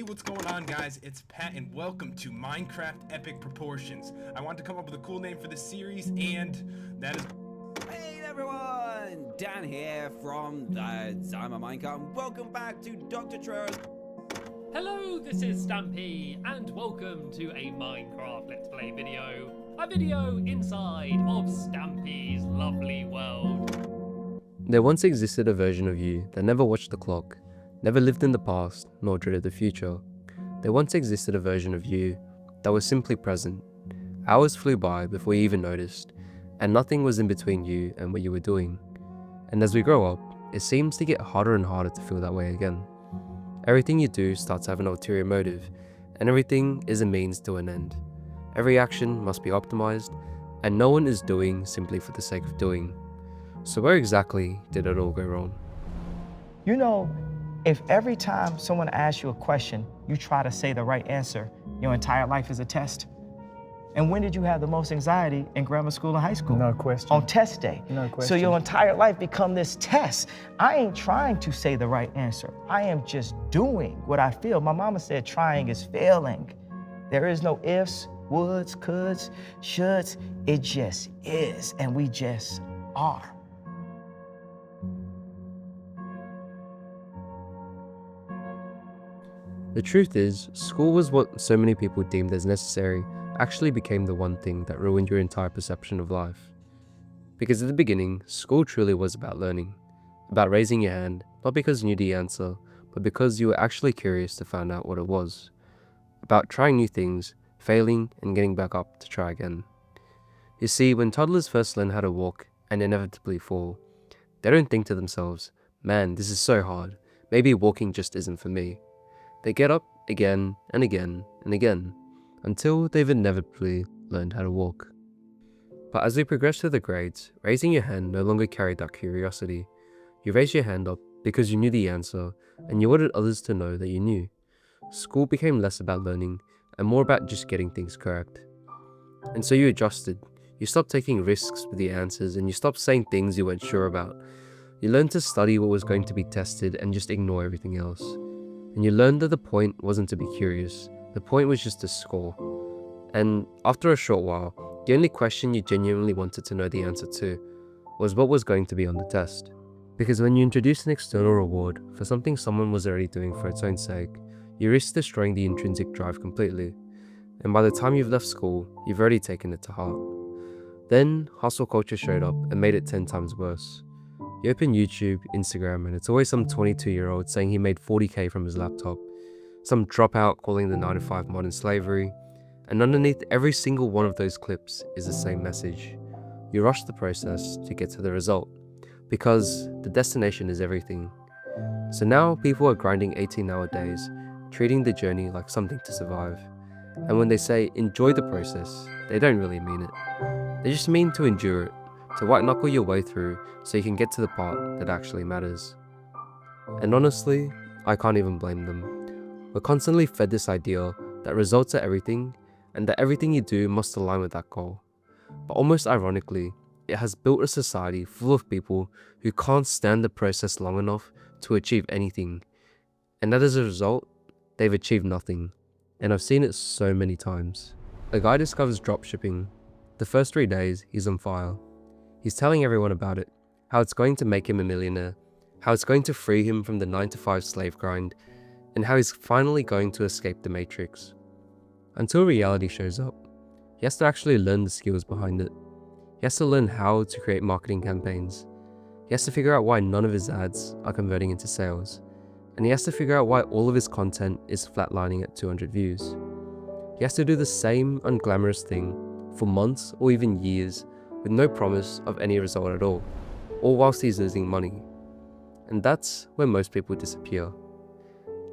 what's going on, guys? It's Pat and welcome to Minecraft Epic Proportions. I want to come up with a cool name for this series, and that is... Hey everyone! Dan here from the Zyma Minecraft, and welcome back to Dr. Tro's. Hello, this is Stampy, and welcome to a Minecraft Let's Play video. A video inside of Stampy's lovely world. There once existed a version of you that never watched the clock, never lived in the past, nor dreaded the future. There once existed a version of you that was simply present. Hours flew by before you even noticed, and nothing was in between you and what you were doing. And as we grow up, it seems to get harder and harder to feel that way again. Everything you do starts to have an ulterior motive, and everything is a means to an end. Every action must be optimized, and no one is doing simply for the sake of doing. So where exactly did it all go wrong? You know, if every time someone asks you a question, you try to say the right answer, your entire life is a test. And when did you have the most anxiety in grammar school and high school? No question. On test day. No question. So your entire life become this test. I ain't trying to say the right answer. I am just doing what I feel. My mama said trying is failing. There is no ifs, woulds, coulds, shoulds. It just is, and we just are. The truth is, school was what so many people deemed as necessary actually became the one thing that ruined your entire perception of life. Because at the beginning, school truly was about learning, about raising your hand, not because you knew the answer, but because you were actually curious to find out what it was. About trying new things, failing, and getting back up to try again. You see, when toddlers first learn how to walk and inevitably fall, they don't think to themselves, man, this is so hard, maybe walking just isn't for me. They get up again and again and again, until they've inevitably learned how to walk. But as we progress through the grades, raising your hand no longer carried that curiosity. You raised your hand up because you knew the answer, and you wanted others to know that you knew. School became less about learning, and more about just getting things correct. And so you adjusted. You stopped taking risks with the answers, and you stopped saying things you weren't sure about. You learned to study what was going to be tested and just ignore everything else. And you learned that the point wasn't to be curious, the point was just to score. And after a short while, the only question you genuinely wanted to know the answer to was what was going to be on the test. Because when you introduce an external reward for something someone was already doing for its own sake, you risk destroying the intrinsic drive completely. And by the time you've left school, you've already taken it to heart. Then, hustle culture showed up and made it 10 times worse. You open YouTube, Instagram, and it's always some 22-year-old saying he made 40k from his laptop, some dropout calling the 9-to-5 modern slavery, and underneath every single one of those clips is the same message. You rush the process to get to the result, because the destination is everything. So now people are grinding 18-hour days, treating the journey like something to survive. And when they say enjoy the process, they don't really mean it. They just mean to endure it, to white knuckle your way through so you can get to the part that actually matters. And honestly, I can't even blame them. We're constantly fed this idea that results are everything and that everything you do must align with that goal. But almost ironically, it has built a society full of people who can't stand the process long enough to achieve anything. And that as a result, they've achieved nothing. And I've seen it so many times. A guy discovers dropshipping. The first 3 days, he's on fire. He's telling everyone about it, how it's going to make him a millionaire, how it's going to free him from the 9-to-5 slave grind, and how he's finally going to escape the matrix. Until reality shows up, he has to actually learn the skills behind it. He has to learn how to create marketing campaigns. He has to figure out why none of his ads are converting into sales. And he has to figure out why all of his content is flatlining at 200 views. He has to do the same unglamorous thing for months or even years with no promise of any result at all whilst he's losing money. And that's where most people disappear.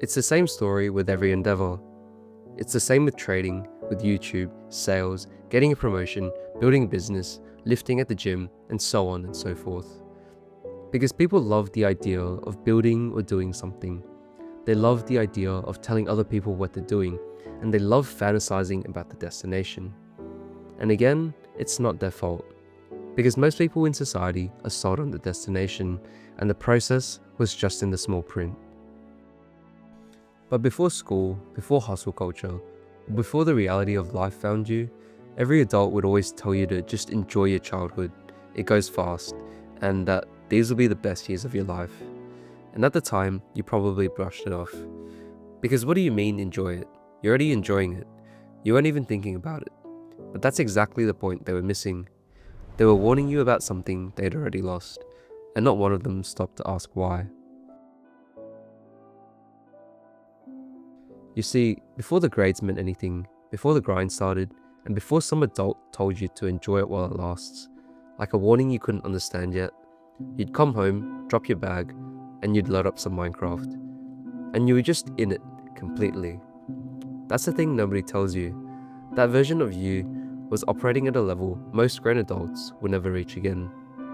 It's the same story with every endeavor. It's the same with trading, with YouTube, sales, getting a promotion, building a business, lifting at the gym, and so on and so forth. Because people love the idea of building or doing something. They love the idea of telling other people what they're doing, and they love fantasizing about the destination. And again, it's not their fault. Because most people in society are sold on the destination, and the process was just in the small print. But before school, before hustle culture, before the reality of life found you, every adult would always tell you to just enjoy your childhood. It goes fast, and that these will be the best years of your life. And at the time, you probably brushed it off. Because what do you mean enjoy it? You're already enjoying it. You weren't even thinking about it. But that's exactly the point they were missing. They were warning you about something they'd already lost, and not one of them stopped to ask why. You see, before the grades meant anything, before the grind started, and before some adult told you to enjoy it while it lasts, like a warning you couldn't understand yet, you'd come home, drop your bag, and you'd load up some Minecraft. And you were just in it, completely. That's the thing nobody tells you. That version of you was operating at a level most grown adults will never reach again.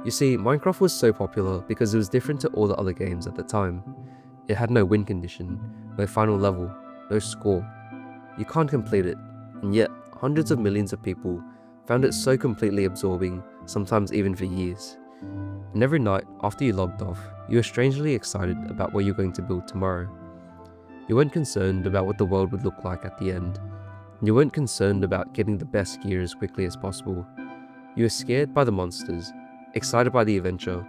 You see, Minecraft was so popular because it was different to all the other games at the time. It had no win condition, no final level, no score. You can't complete it, and yet hundreds of millions of people found it so completely absorbing, sometimes even for years. And every night after you logged off, you were strangely excited about what you're going to build tomorrow. You weren't concerned about what the world would look like at the end. You weren't concerned about getting the best gear as quickly as possible. You were scared by the monsters, excited by the adventure,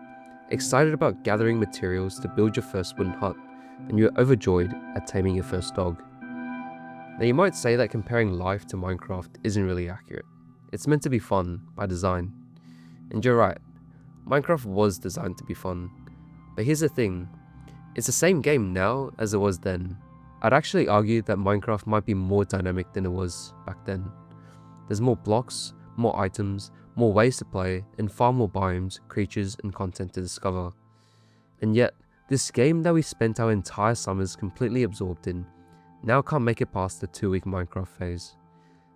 excited about gathering materials to build your first wooden hut, and you were overjoyed at taming your first dog. Now you might say that comparing life to Minecraft isn't really accurate. It's meant to be fun by design. And you're right, Minecraft was designed to be fun. But here's the thing, it's the same game now as it was then. I'd actually argue that Minecraft might be more dynamic than it was back then. There's more blocks, more items, more ways to play, and far more biomes, creatures, and content to discover. And yet, this game that we spent our entire summers completely absorbed in, now can't make it past the 2-week Minecraft phase.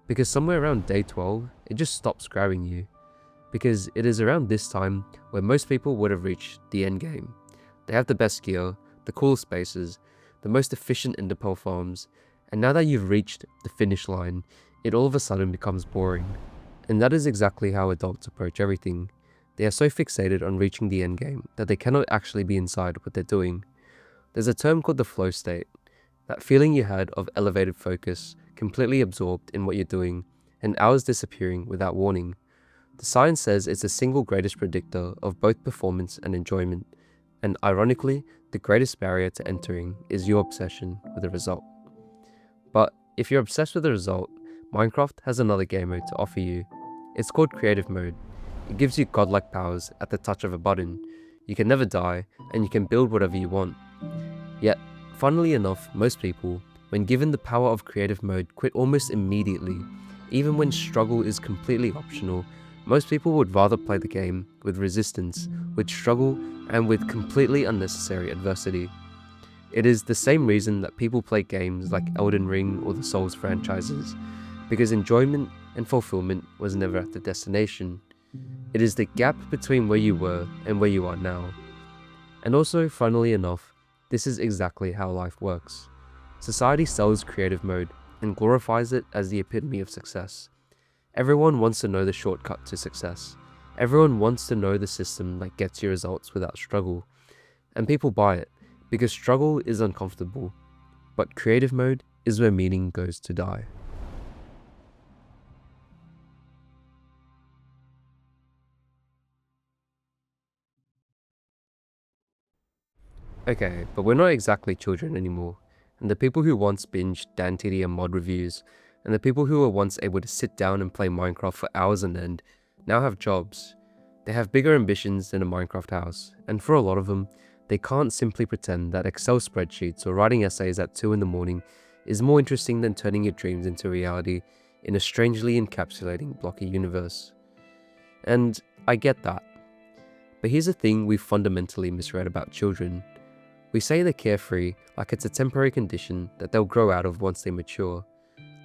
Because somewhere around day 12, it just stops grabbing you. Because it is around this time where most people would have reached the end game. They have the best gear, the coolest spaces, the most efficient Enderpearl farms, and now that you've reached the finish line, it all of a sudden becomes boring. And that is exactly how adults approach everything. They are so fixated on reaching the end game that they cannot actually be inside what they're doing. There's a term called the flow state, that feeling you had of elevated focus, completely absorbed in what you're doing, and hours disappearing without warning. The science says it's the single greatest predictor of both performance and enjoyment, and ironically, the greatest barrier to entering is your obsession with the result. But if you're obsessed with the result, Minecraft has another game mode to offer you. It's called Creative Mode. It gives you godlike powers at the touch of a button. You can never die, and you can build whatever you want. Yet, funnily enough, most people, when given the power of Creative Mode, quit almost immediately. Even when struggle is completely optional, most people would rather play the game with resistance, with struggle, and with completely unnecessary adversity. It is the same reason that people play games like Elden Ring or the Souls franchises, because enjoyment and fulfillment was never at the destination. It is the gap between where you were and where you are now. And also, funnily enough, this is exactly how life works. Society sells Creative Mode and glorifies it as the epitome of success. Everyone wants to know the shortcut to success. Everyone wants to know the system that gets you results without struggle. And people buy it, because struggle is uncomfortable. But Creative Mode is where meaning goes to die. Okay, but we're not exactly children anymore. And the people who once binged Dan TDM mod reviews, and the people who were once able to sit down and play Minecraft for hours on end, now have jobs. They have bigger ambitions than a Minecraft house, and for a lot of them, they can't simply pretend that Excel spreadsheets or writing essays at 2 in the morning is more interesting than turning your dreams into reality in a strangely encapsulating blocky universe. And I get that. But here's the thing we fundamentally misread about children. We say they're carefree like it's a temporary condition that they'll grow out of once they mature.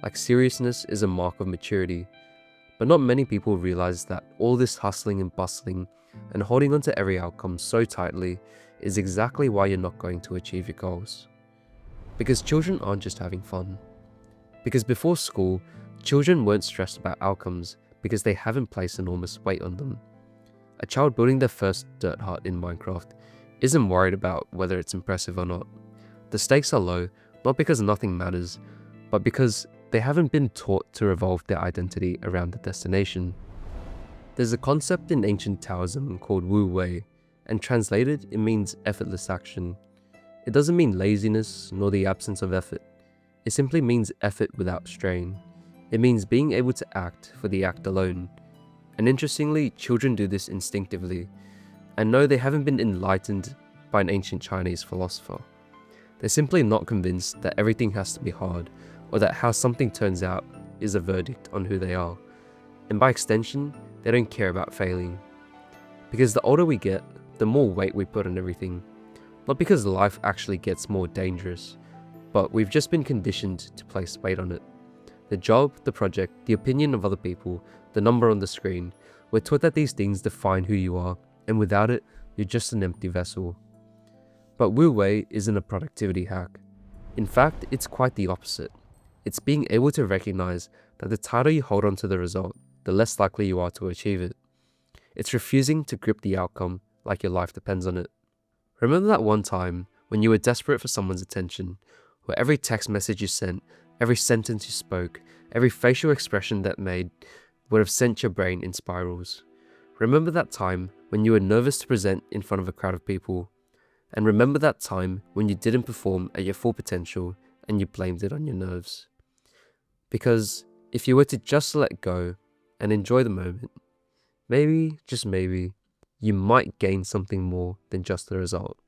Like seriousness is a mark of maturity. But not many people realize that all this hustling and bustling and holding on to every outcome so tightly is exactly why you're not going to achieve your goals. Because children aren't just having fun. Because before school, children weren't stressed about outcomes because they haven't placed enormous weight on them. A child building their first dirt hut in Minecraft isn't worried about whether it's impressive or not. The stakes are low, not because nothing matters, but because they haven't been taught to revolve their identity around the destination. There's a concept in ancient Taoism called Wu Wei, and translated it means effortless action. It doesn't mean laziness nor the absence of effort. It simply means effort without strain. It means being able to act for the act alone. And interestingly, children do this instinctively, and no, they haven't been enlightened by an ancient Chinese philosopher. They're simply not convinced that everything has to be hard, or that how something turns out is a verdict on who they are. And by extension, they don't care about failing. Because the older we get, the more weight we put on everything. Not because life actually gets more dangerous, but we've just been conditioned to place weight on it. The job, the project, the opinion of other people, the number on the screen, we're taught that these things define who you are, and without it, you're just an empty vessel. But Wu Wei isn't a productivity hack. In fact, it's quite the opposite. It's being able to recognize that the tighter you hold on to the result, the less likely you are to achieve it. It's refusing to grip the outcome like your life depends on it. Remember that one time when you were desperate for someone's attention, where every text message you sent, every sentence you spoke, every facial expression that made would have sent your brain in spirals? Remember that time when you were nervous to present in front of a crowd of people? And remember that time when you didn't perform at your full potential and you blamed it on your nerves? Because if you were to just let go and enjoy the moment, maybe, just maybe, you might gain something more than just the result.